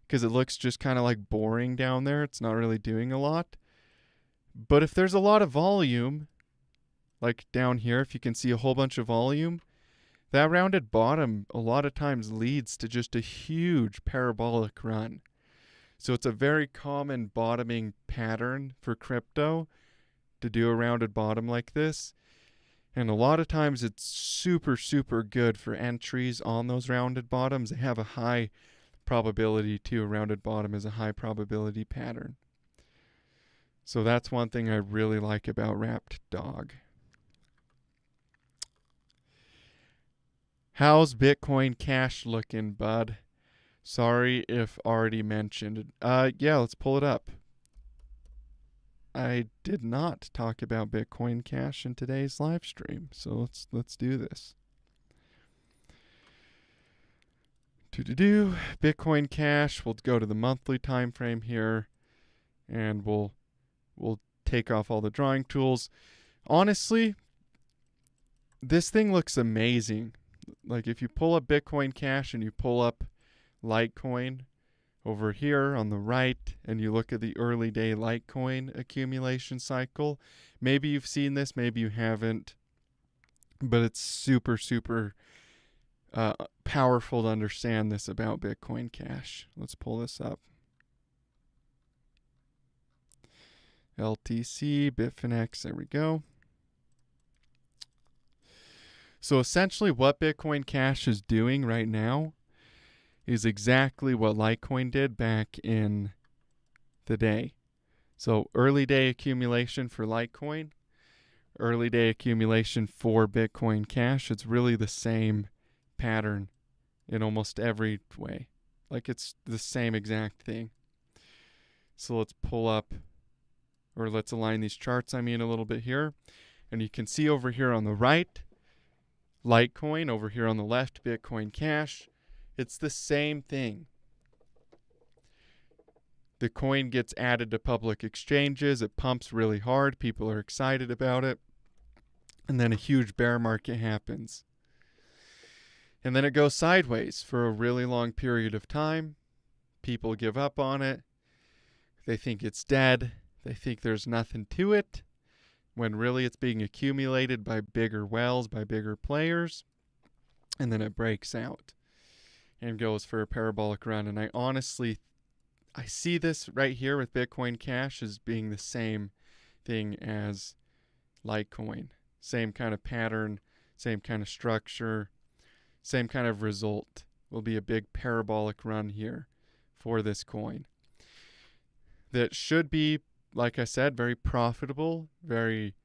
because it looks just kind of like boring down there. It's not really doing a lot. But if there's a lot of volume, like down here, if you can see a whole bunch of volume, that rounded bottom a lot of times leads to just a huge parabolic run. So it's a very common bottoming pattern for crypto to do a rounded bottom like this. And a lot of times it's super, super good for entries on those rounded bottoms. They have a high probability too. A rounded bottom is a high probability pattern. So that's one thing I really like about Wrapped Dog. How's Bitcoin Cash looking, bud? Sorry if already mentioned. Yeah, let's pull it up. I did not talk about Bitcoin Cash in today's live stream, so let's do this. Bitcoin Cash. We'll go to the monthly time frame here, and we'll take off all the drawing tools. Honestly, this thing looks amazing. Like if you pull up Bitcoin Cash and you pull up Litecoin over here on the right, and you look at the early day Litecoin accumulation cycle, maybe you've seen this, maybe you haven't, but it's super, super powerful to understand this about Bitcoin Cash. Let's pull this up. LTC, Bitfinex, there we go. So essentially what Bitcoin Cash is doing right now is exactly what Litecoin did back in the day. So early day accumulation for Litecoin, early day accumulation for Bitcoin Cash. It's really the same pattern in almost every way. Like it's the same exact thing. So let's pull up, or let's align these charts, a little bit here. And you can see over here on the right, Litecoin, over here on the left, Bitcoin Cash. It's the same thing. The coin gets added to public exchanges. It pumps really hard. People are excited about it. And then a huge bear market happens. And then it goes sideways for a really long period of time. People give up on it. They think it's dead. They think there's nothing to it, when really it's being accumulated by bigger whales, by bigger players. And then it breaks out and goes for a parabolic run. And I see this right here with Bitcoin Cash as being the same thing as Litecoin. Same kind of pattern, same kind of structure, same kind of result. Will be a big parabolic run here for this coin. That should be, like I said, very profitable, very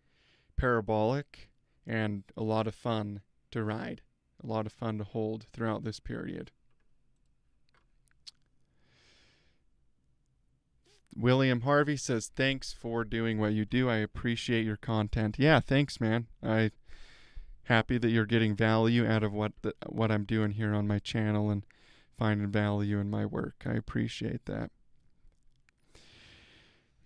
parabolic, and a lot of fun to ride. A lot of fun to hold throughout this period. William Harvey says, thanks for doing what you do. I appreciate your content. Yeah, thanks, man. I'm happy that you're getting value out of what I'm doing here on my channel and finding value in my work. I appreciate that.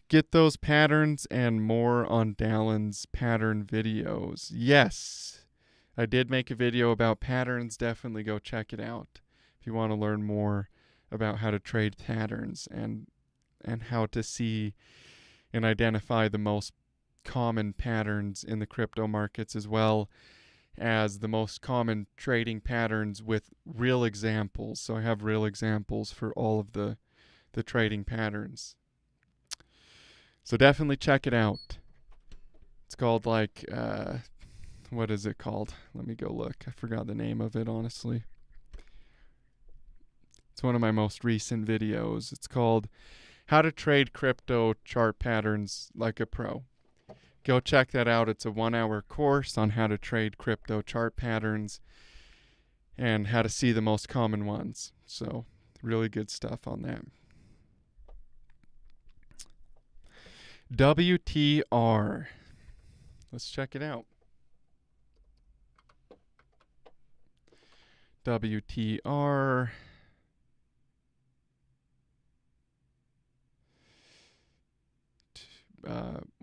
Get those patterns and more on Dallin's pattern videos. Yes, I did make a video about patterns. Definitely go check it out if you want to learn more about how to trade patterns and how to see and identify the most common patterns in the crypto markets, as well as the most common trading patterns with real examples. So I have real examples for all of the trading patterns. So definitely check it out. It's called what is it called? Let me go look. I forgot the name of it, honestly. It's one of my most recent videos. It's called How to Trade Crypto Chart Patterns Like a Pro. Go check that out. It's a 1-hour course on how to trade crypto chart patterns and how to see the most common ones. So really good stuff on that. WTR. Let's check it out. WTR.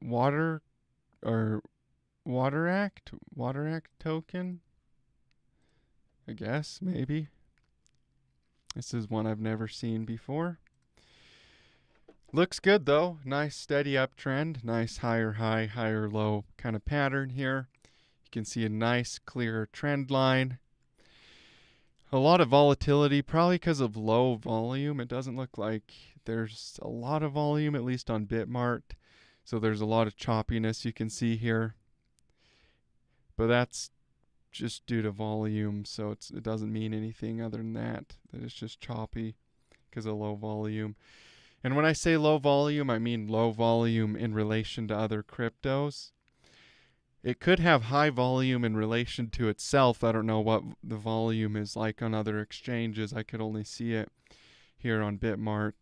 Water Act token, I guess, maybe. This is one I've never seen before. Looks good though. Nice steady uptrend. Nice higher high, higher low kind of pattern here. You can see a nice clear trend line. A lot of volatility, probably because of low volume. It doesn't look like there's a lot of volume, at least on Bitmart. So there's a lot of choppiness you can see here. But that's just due to volume, so it doesn't mean anything other than that it's just choppy because of low volume. And when I say low volume, I mean low volume in relation to other cryptos. It could have high volume in relation to itself. I don't know what the volume is like on other exchanges. I could only see it here on Bitmart.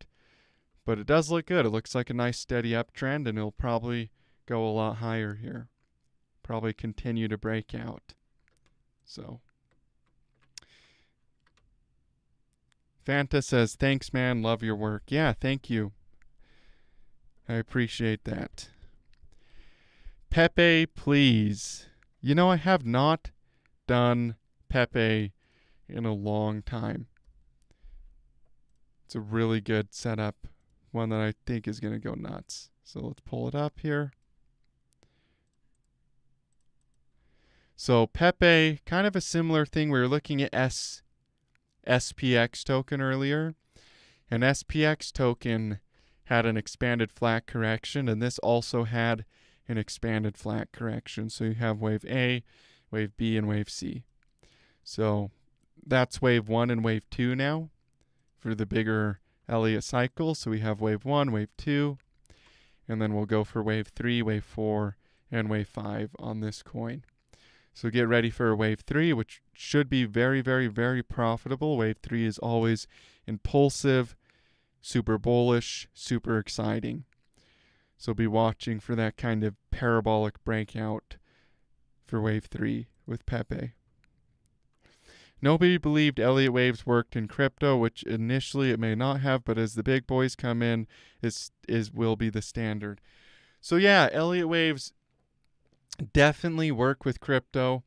But it does look good. It looks like a nice steady uptrend, and it'll probably go a lot higher here. Probably continue to break out. So Fanta says, thanks, man. Love your work. Yeah, thank you. I appreciate that. Pepe, please. You know, I have not done Pepe in a long time. It's a really good setup. One that I think is going to go nuts. So let's pull it up here. So Pepe, kind of a similar thing. We were looking at SPX token earlier. And SPX token had an expanded flat correction, and this also had an expanded flat correction. So you have wave A, wave B, and wave C. So that's wave 1 and wave 2 now for the bigger Elliott cycle. So we have wave 1, wave 2, and then we'll go for wave 3, wave 4, and wave 5 on this coin. So get ready for wave 3, which should be very, very, very profitable. Wave 3 is always impulsive, super bullish, super exciting. So be watching for that kind of parabolic breakout for wave 3 with Pepe. Nobody believed Elliott waves worked in crypto, which initially it may not have, but as the big boys come in, will be the standard. So yeah, Elliott waves definitely work with crypto.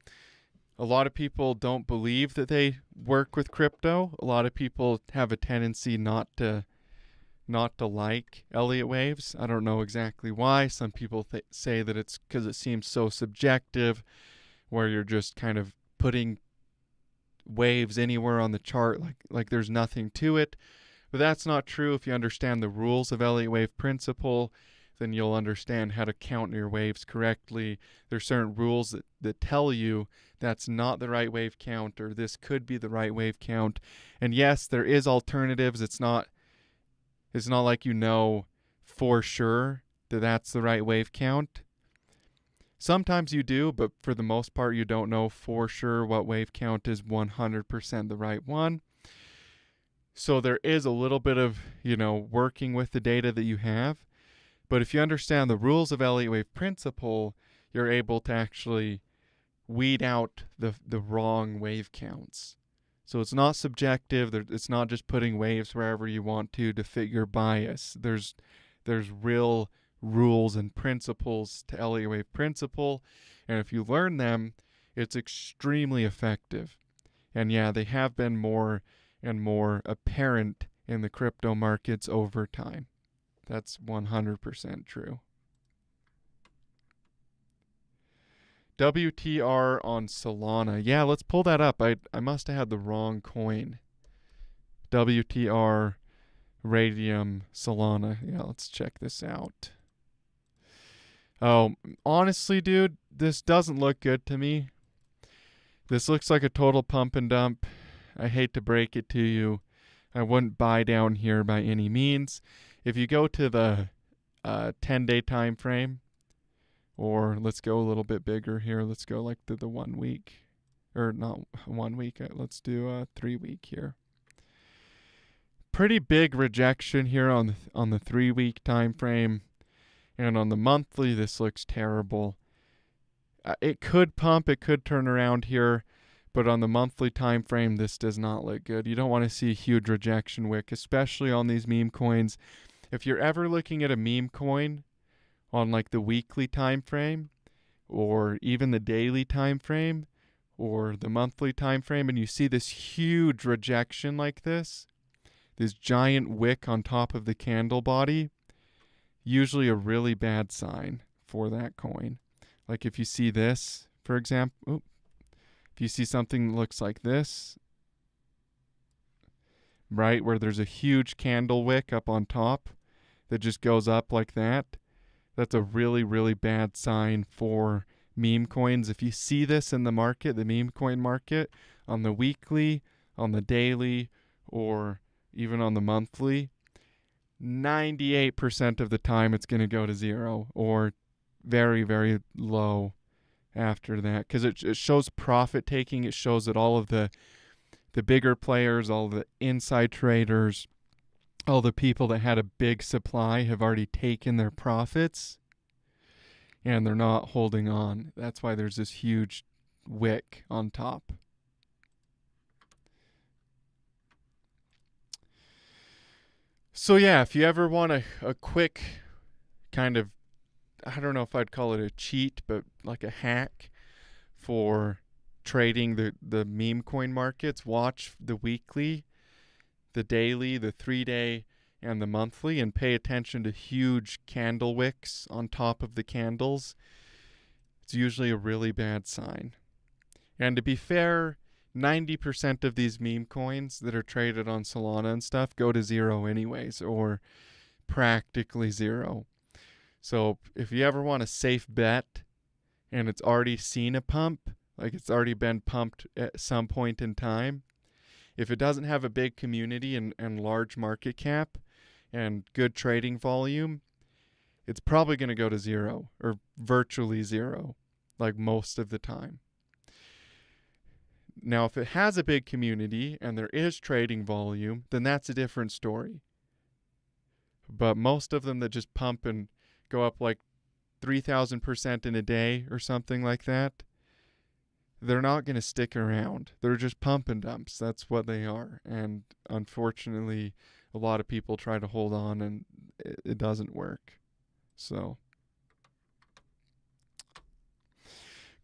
A lot of people don't believe that they work with crypto. A lot of people have a tendency not to like Elliott waves. I don't know exactly why. Some people say that it's because it seems so subjective, where you're just kind of putting waves anywhere on the chart like there's nothing to it. But that's not true. If you understand the rules of Elliott wave principle, then you'll understand how to count your waves correctly. There's certain rules that tell you that's not the right wave count, or this could be the right wave count. And yes, there is alternatives. It's not like you know for sure that that's the right wave count. Sometimes you do, but for the most part, you don't know for sure what wave count is 100% the right one. So there is a little bit of, working with the data that you have. But if you understand the rules of Elliott wave principle, you're able to actually weed out the wrong wave counts. So it's not subjective. It's not just putting waves wherever you want to fit your bias. There's real rules and principles to Elliott wave principle, and if you learn them, it's extremely effective. And yeah, they have been more and more apparent in the crypto markets over time. That's 100% true. WTR on Solana. Yeah, let's pull that up. I must have had the wrong coin. WTR Radium Solana. Yeah, let's check this out. Oh, honestly, dude, this doesn't look good to me. This looks like a total pump and dump. I hate to break it to you. I wouldn't buy down here by any means. If you go to the 10-day time frame, or let's go a little bit bigger here. Let's go like to the 1 week, or not 1 week. Let's do a 3 week here. Pretty big rejection here on the 3 week time frame, and on the monthly, this looks terrible. It could pump, it could turn around here, but on the monthly time frame, this does not look good. You don't want to see a huge rejection wick, especially on these meme coins. If you're ever looking at a meme coin on like the weekly time frame, or even the daily time frame, or the monthly time frame, and you see this huge rejection like this giant wick on top of the candle body, usually a really bad sign for that coin. Like if you see this, for example, if you see something that looks like this, right, where there's a huge candle wick up on top that just goes up like that, That's a really, really bad sign for meme coins. If you see this in the market, the meme coin market, on the weekly, on the daily, or even on the monthly, 98% of the time it's going to go to zero or very, very low after that, because it shows profit taking. It shows that all of the bigger players, all the inside traders, all the people that had a big supply have already taken their profits and they're not holding on. That's why there's this huge wick on top. So yeah, if you ever want a quick kind of, I don't know if I'd call it a cheat, but like a hack for trading the meme coin markets, watch the weekly, the daily, the 3-day, and the monthly, and pay attention to huge candle wicks on top of the candles. It's usually a really bad sign. And to be fair, 90% of these meme coins that are traded on Solana and stuff go to zero anyways, or practically zero. So if you ever want a safe bet and it's already seen a pump, like it's already been pumped at some point in time, if it doesn't have a big community and large market cap and good trading volume, it's probably going to go to zero or virtually zero, like most of the time. Now, if it has a big community and there is trading volume, then that's a different story. But most of them that just pump and go up like 3,000% in a day or something like that, they're not going to stick around. They're just pump and dumps. That's what they are. And unfortunately, a lot of people try to hold on and it doesn't work. So,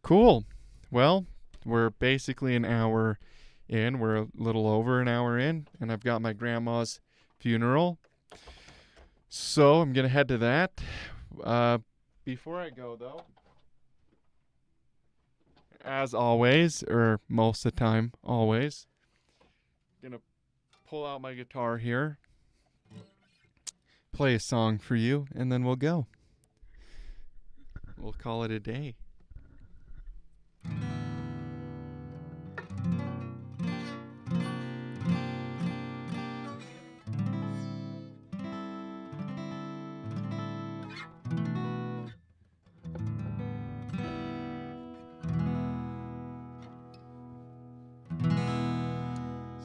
cool. Well, we're basically an hour in. We're a little over an hour in, and I've got my grandma's funeral. So I'm going to head to that. Before I go, though, as always, or most of the time, always, I'm going to pull out my guitar here, play a song for you, and then we'll go. We'll call it a day.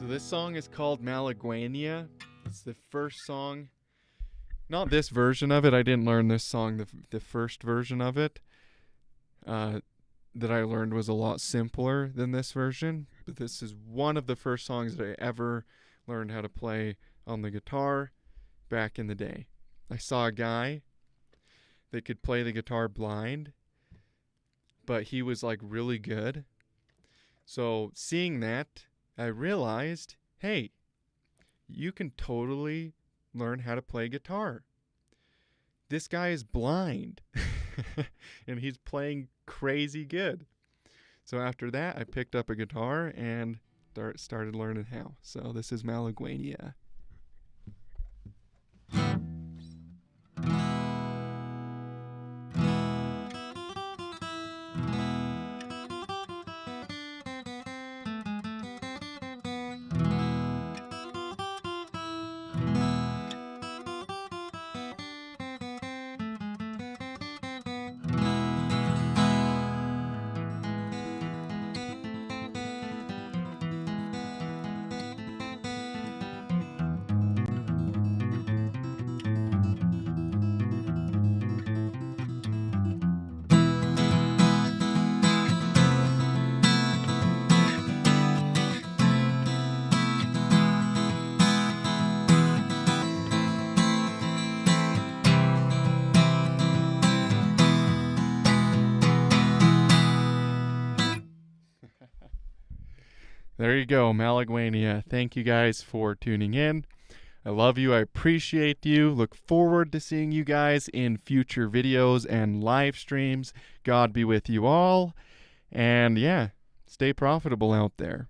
This song is called Malaguena. It's the first song, not this version of it. I didn't learn this song. The first version of it that I learned was a lot simpler than this version. But this is one of the first songs that I ever learned how to play on the guitar back in the day. I saw a guy that could play the guitar blind, but he was like really good. So seeing that, I realized, hey, you can totally learn how to play guitar. This guy is blind, and he's playing crazy good. So after that, I picked up a guitar and started learning how. So this is Malaguena. There you go, Malaguena. Thank you guys for tuning in. I love you. I appreciate you. Look forward to seeing you guys in future videos and live streams. God be with you all. And yeah, stay profitable out there.